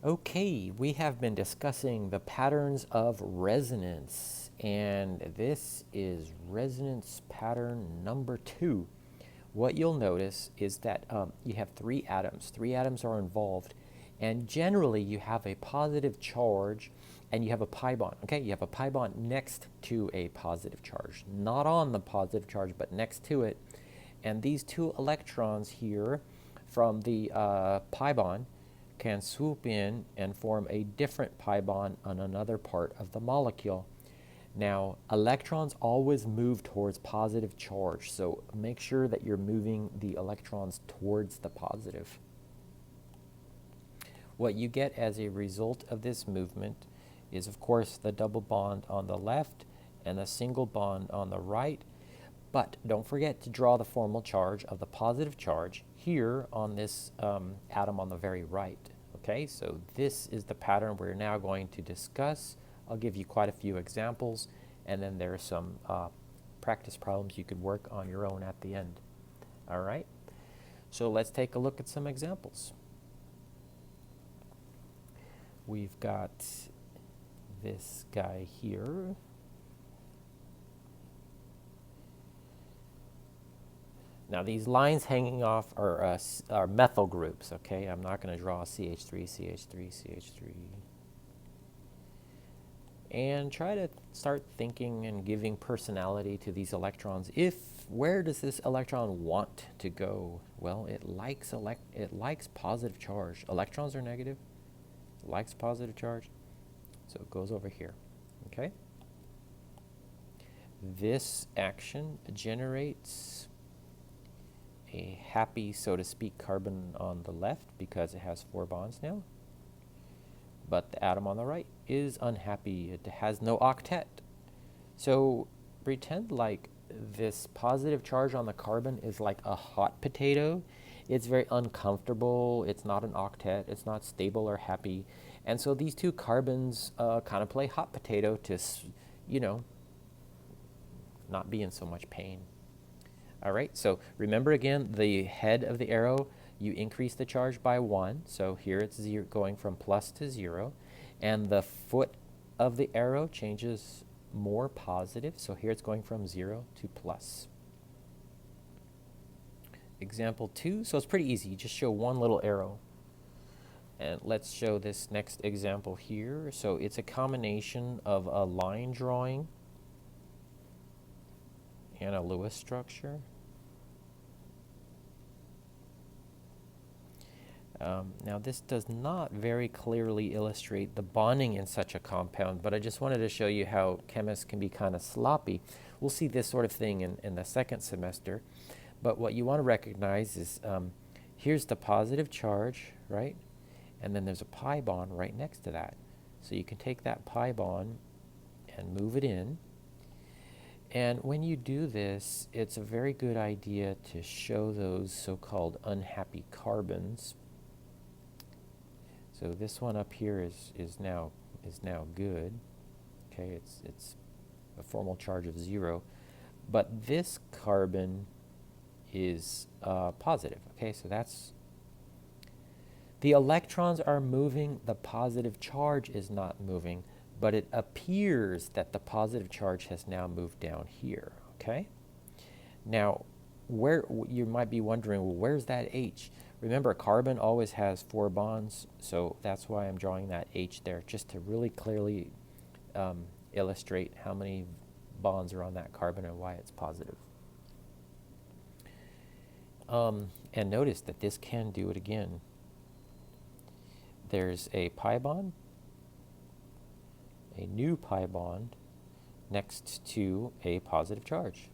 Okay, we have been discussing the patterns of resonance, and this is resonance pattern number 2. What you'll notice is that you have three atoms. Three atoms are involved, and generally you have a positive charge and you have a pi bond. Okay, you have a pi bond next to a positive charge, not on the positive charge, but next to it. And these two electrons here from the pi bond can swoop in and form a different pi bond on another part of the molecule. Now, electrons always move towards positive charge, so make sure that you're moving the electrons towards the positive. What you get as a result of this movement is, of course, the double bond on the left and a single bond on the right. But don't forget to draw the formal charge of the positive charge here on this atom on the very right. Okay, so this is the pattern we're now going to discuss. I'll give you quite a few examples, and then there are some practice problems you could work on your own at the end. All right, so let's take a look at some examples. We've got this guy here. Now these lines hanging off are methyl groups, okay? I'm not going to draw CH3, CH3, CH3. And try to start thinking and giving personality to these electrons. Where does this electron want to go? Well, it likes positive charge. Electrons are negative. It likes positive charge. So it goes over here, okay? This action generates a happy, so to speak, carbon on the left because it has 4 bonds now. But the atom on the right is unhappy. It has no octet. So pretend like this positive charge on the carbon is like a hot potato. It's very uncomfortable. It's not an octet. It's not stable or happy. And so these two carbons kind of play hot potato to, not be in so much pain. All right, so remember again, the head of the arrow, you increase the charge by 1. So here it's going from plus to 0. And the foot of the arrow changes more positive. So here it's going from 0 to plus. Example 2, so it's pretty easy. You just show one little arrow. And let's show this next example here. So it's a combination of a line drawing and a Lewis structure. Now this does not very clearly illustrate the bonding in such a compound, but I just wanted to show you how chemists can be kind of sloppy. We'll see this sort of thing in the second semester, but what you want to recognize is here's the positive charge, right? And then there's a pi bond right next to that. So you can take that pi bond and move it in. And when you do this, it's a very good idea to show those so-called unhappy carbons. So this one up here is now good. Okay, it's a formal charge of 0, but this carbon is positive. Okay, so that's the electrons are moving. The positive charge is not moving, but it appears that the positive charge has now moved down here. Okay. Now, where you might be wondering, well, where's that H? Remember, carbon always has 4 bonds, so that's why I'm drawing that H there, just to really clearly illustrate how many bonds are on that carbon and why it's positive. And notice that this can do it again. There's a pi bond, a new pi bond, next to a positive charge.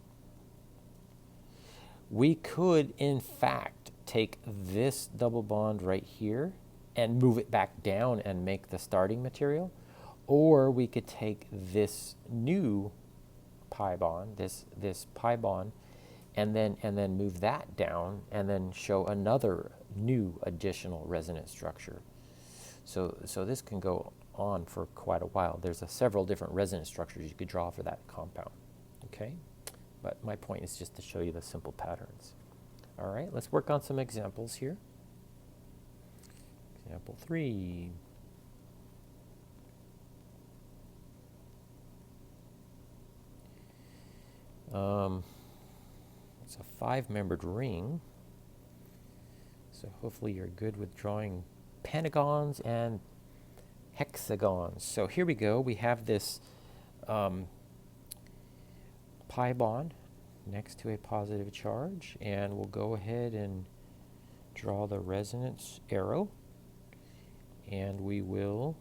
We could, in fact, take this double bond right here and move it back down and make the starting material, or we could take this new pi bond, this pi bond, and then move that down and then show another new additional resonance structure. So this can go on for quite a while. There's several different resonance structures you could draw for that compound. Okay, but my point is just to show you the simple patterns. All right, let's work on some examples here. Example 3. It's a 5-membered ring. So hopefully you're good with drawing pentagons and hexagons. So here we go. We have this pi bond next to a positive charge, and we'll go ahead and draw the resonance arrow, and we will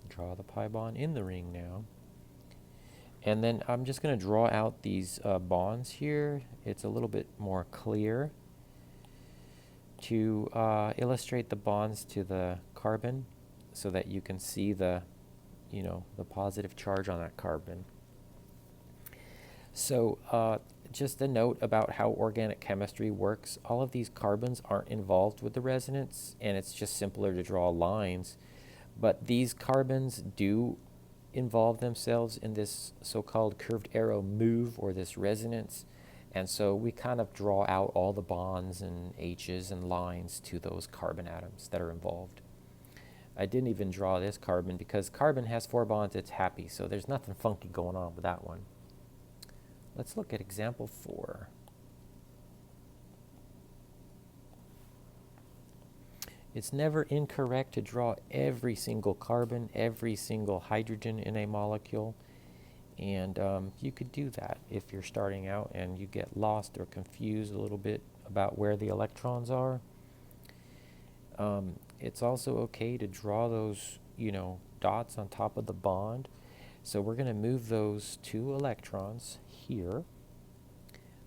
draw the pi bond in the ring now. And then I'm just going to draw out these bonds here. It's a little bit more clear to illustrate the bonds to the carbon so that you can see the, the positive charge on that carbon. So just a note about how organic chemistry works. All of these carbons aren't involved with the resonance, and it's just simpler to draw lines. But these carbons do involve themselves in this so-called curved arrow move, or this resonance. And so we kind of draw out all the bonds and H's and lines to those carbon atoms that are involved. I didn't even draw this carbon because carbon has 4 bonds, it's happy, so there's nothing funky going on with that one. Let's look at example 4. It's never incorrect to draw every single carbon, every single hydrogen in a molecule. And you could do that if you're starting out and you get lost or confused a little bit about where the electrons are. It's also okay to draw those, dots on top of the bond. So we're going to move those 2 electrons here.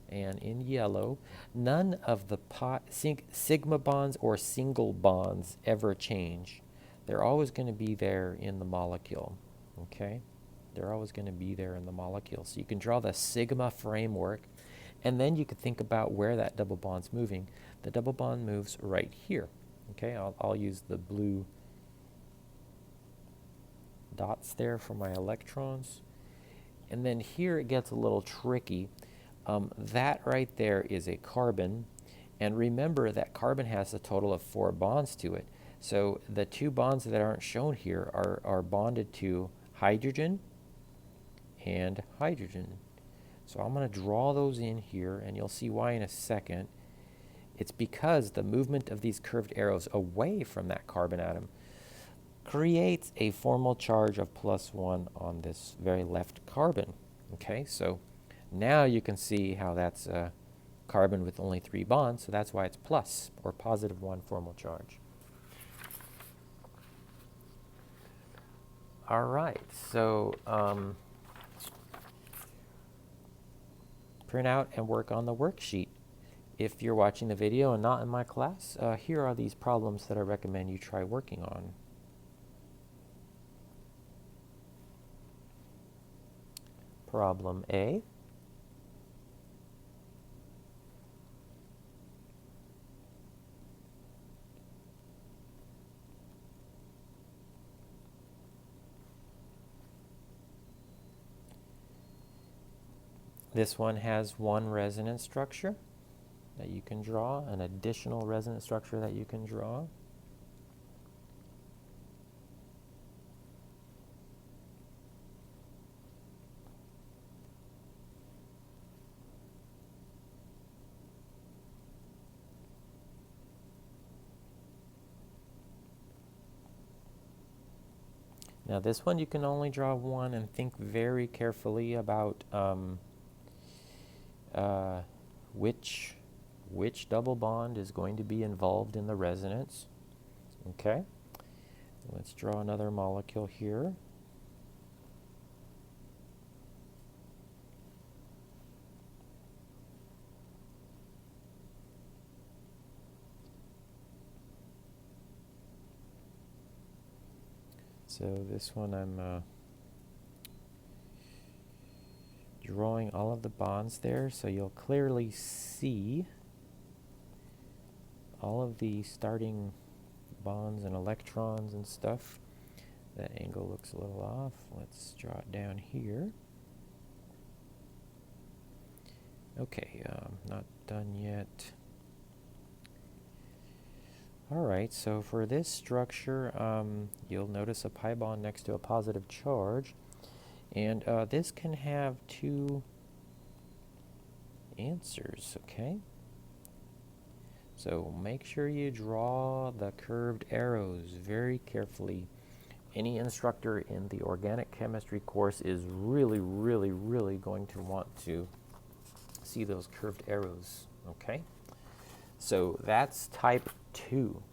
And in yellow, none of the sigma bonds or single bonds ever change. They're always going to be there in the molecule, okay? They're always going to be there in the molecule. So you can draw the sigma framework, and then you could think about where that double bond's moving. The double bond moves right here, okay? I'll use the blue dots there for my electrons. And then here it gets a little tricky. That right there is a carbon, and remember that carbon has a total of 4 bonds to it. So the 2 bonds that aren't shown here are bonded to hydrogen and hydrogen. So I'm going to draw those in here, and you'll see why in a second. It's because the movement of these curved arrows away from that carbon atom creates a formal charge of +1 on this very left carbon. Okay, so now you can see how that's a carbon with only 3 bonds, so that's why it's plus, or +1 formal charge. All right, so print out and work on the worksheet. If you're watching the video and not in my class, here are these problems that I recommend you try working on. Problem A. This one has 1 resonance structure that you can draw, an additional resonance structure that you can draw. Now this one you can only draw 1, and think very carefully about which double bond is going to be involved in the resonance. Okay, let's draw another molecule here. So this one I'm drawing all of the bonds there, so you'll clearly see all of the starting bonds and electrons and stuff. That angle looks a little off. Let's draw it down here. Okay, not done yet. All right, so for this structure, you'll notice a pi bond next to a positive charge. And this can have two answers, okay? So make sure you draw the curved arrows very carefully. Any instructor in the organic chemistry course is really going to want to see those curved arrows, okay? So that's type 2.